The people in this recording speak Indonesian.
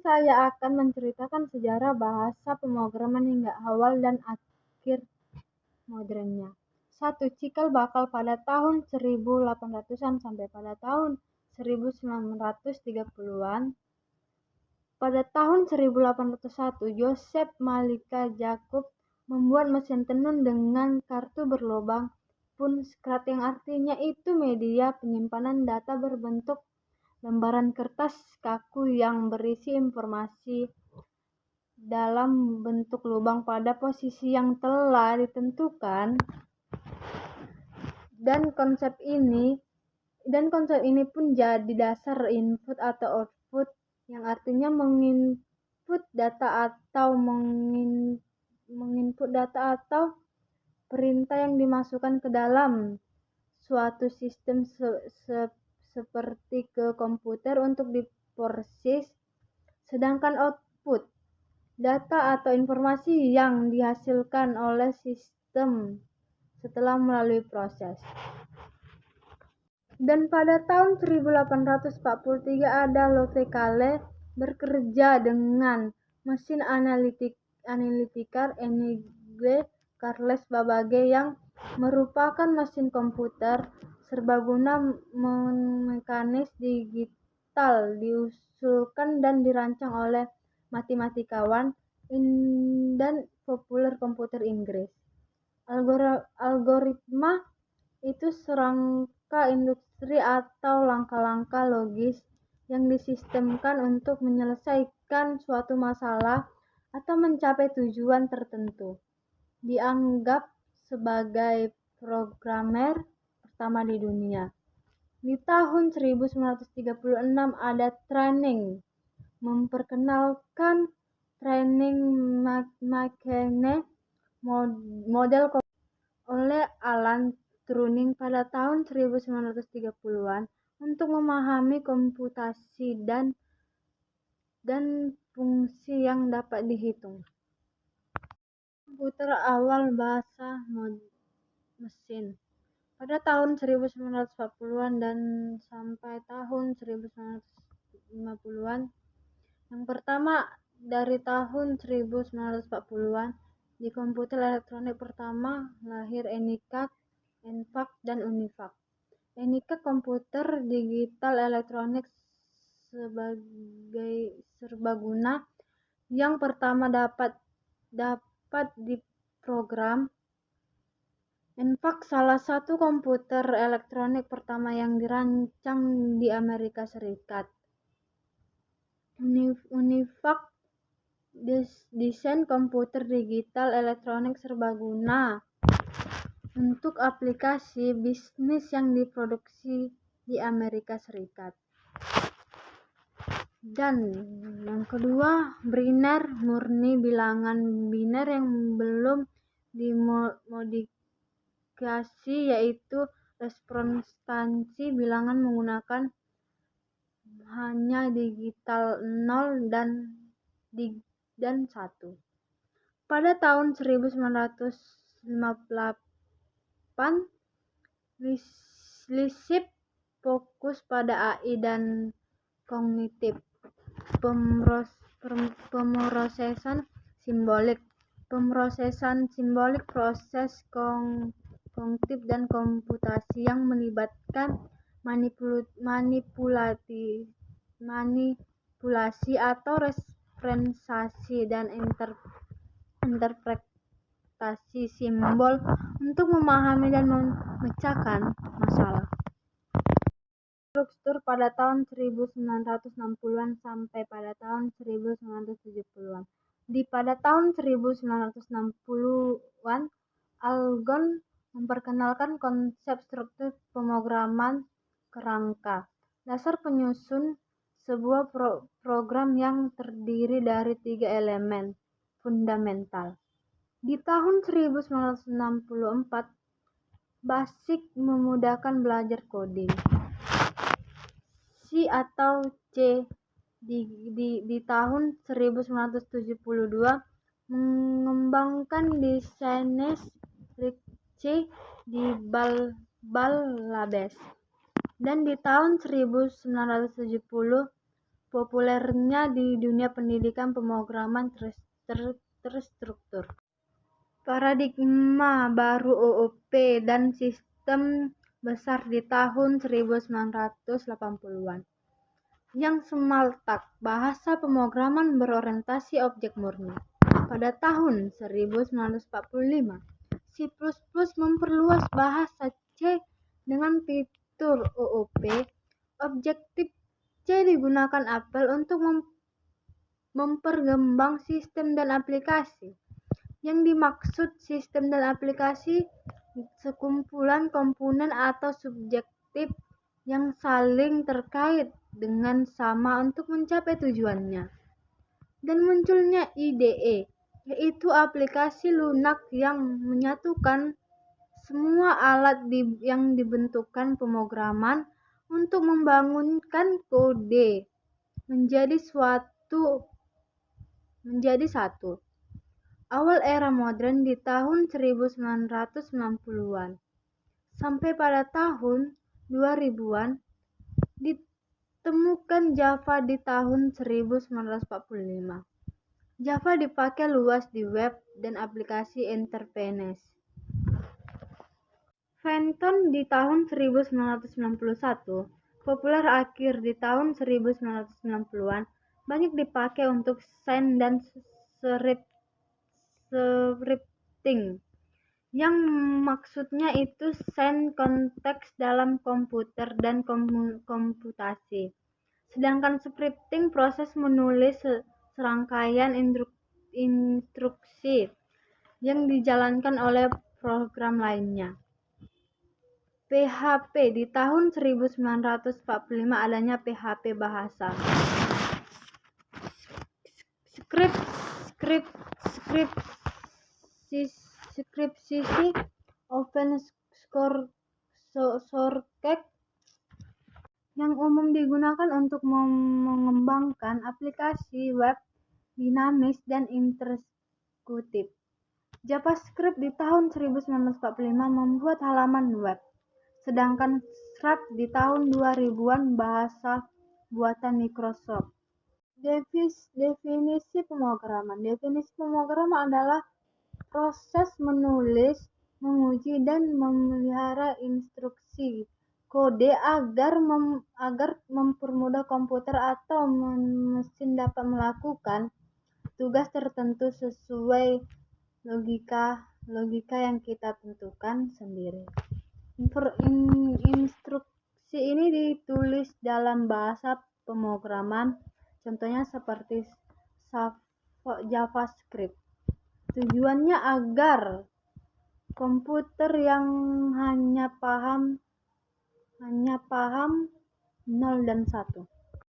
saya akan menceritakan sejarah bahasa pemrograman hingga awal dan akhir modernnya. 1. Cikal bakal pada tahun 1800-an sampai pada tahun 1930-an. Pada tahun 1801, Joseph Malika Jacob membuat mesin tenun dengan kartu berlubang punchcard yang artinya itu media penyimpanan data berbentuk lembaran kertas kaku yang berisi informasi dalam bentuk lubang pada posisi yang telah ditentukan. Dan konsep ini pun jadi dasar input atau output, yang artinya menginput data atau perintah yang dimasukkan ke dalam suatu sistem seperti ke komputer untuk diproses, sedangkan output data atau informasi yang dihasilkan oleh sistem setelah melalui proses. Dan pada tahun 1843 ada Love-Kalle bekerja dengan mesin analytiker Enrique Carles Babbage yang merupakan mesin komputer serbaguna mekanis digital diusulkan dan dirancang oleh matematikawan dan populer komputer Inggris. Algoritma itu serangka industri atau langkah-langkah logis yang disistemkan untuk menyelesaikan suatu masalah atau mencapai tujuan tertentu. Dianggap sebagai programmer pertama di dunia. Di tahun 1936 ada Turing memperkenalkan Turing Machine model oleh Alan Turing pada tahun 1930-an untuk memahami komputasi dan fungsi yang dapat dihitung. Komputer awal bahasa mesin pada tahun 1940-an dan sampai tahun 1950-an. Yang pertama dari tahun 1940-an, di komputer elektronik pertama lahir ENIAC, ENIAC, dan UNIVAC. ENIAC komputer digital elektronik sebagai serbaguna yang pertama dapat diprogram. ENIAC salah satu komputer elektronik pertama yang dirancang di Amerika Serikat. UNIVAC desain komputer digital elektronik serbaguna untuk aplikasi bisnis yang diproduksi di Amerika Serikat. Dan yang kedua, biner murni bilangan biner yang belum dimodifikasi, yaitu representasi bilangan menggunakan hanya digital 0 dan 1. Pada tahun 1958, Lipschitz fokus pada AI dan kognitif, pemrosesan simbolik, proses kognitif dan komputasi yang melibatkan manipulasi atau representasi dan interpretasi simbol untuk memahami dan memecahkan masalah. Struktur pada tahun 1960-an sampai pada tahun 1970-an. Pada tahun 1960-an, Algol memperkenalkan konsep struktur pemrograman kerangka dasar penyusun sebuah program yang terdiri dari 3 elemen fundamental. Di tahun 1964, BASIC memudahkan belajar coding. C atau C di tahun 1972 mengembangkan desainnya C di Bal Labs. Dan di tahun 1970 populernya di dunia pendidikan pemrograman terstruktur. Paradigma baru OOP dan sistem besar di tahun 1980-an. Yang Smalltalk, bahasa pemrograman berorientasi objek murni. Pada tahun 1945, C++ memperluas bahasa C dengan fitur OOP. Objektif C digunakan Apple untuk memperkembang sistem dan aplikasi. Yang dimaksud sistem dan aplikasi sekumpulan komponen atau subjektif yang saling terkait dengan sama untuk mencapai tujuannya. Dan munculnya IDE, yaitu aplikasi lunak yang menyatukan semua alat yang dibentukkan pemrograman untuk membangunkan kode menjadi satu. Awal era modern di tahun 1990-an sampai pada tahun 2000-an, ditemukan Java di tahun 1945. Java dipakai luas di web dan aplikasi enterprise. Phantom di tahun 1991, populer akhir di tahun 1990-an, banyak dipakai untuk sign dan scripting, yang maksudnya itu sign konteks dalam komputer dan komputasi. Sedangkan scripting proses menulis serangkaian instruksi yang dijalankan oleh program lainnya. PHP di tahun 1945 adanya PHP bahasa. Scriptsisi open source yang umum digunakan untuk mengembangkan aplikasi web dinamis dan interaktif. JavaScript di tahun 1945 membuat halaman web, sedangkan Struct di tahun 2000-an bahasa buatan Microsoft. Definisi pemrograman. Definisi pemrograman adalah proses menulis, menguji, dan memelihara instruksi kode agar mempermudah komputer atau mesin dapat melakukan tugas tertentu sesuai logika yang kita tentukan sendiri. Instruksi ini ditulis dalam bahasa pemrograman, contohnya seperti JavaScript. Tujuannya agar komputer yang hanya paham 0 dan 1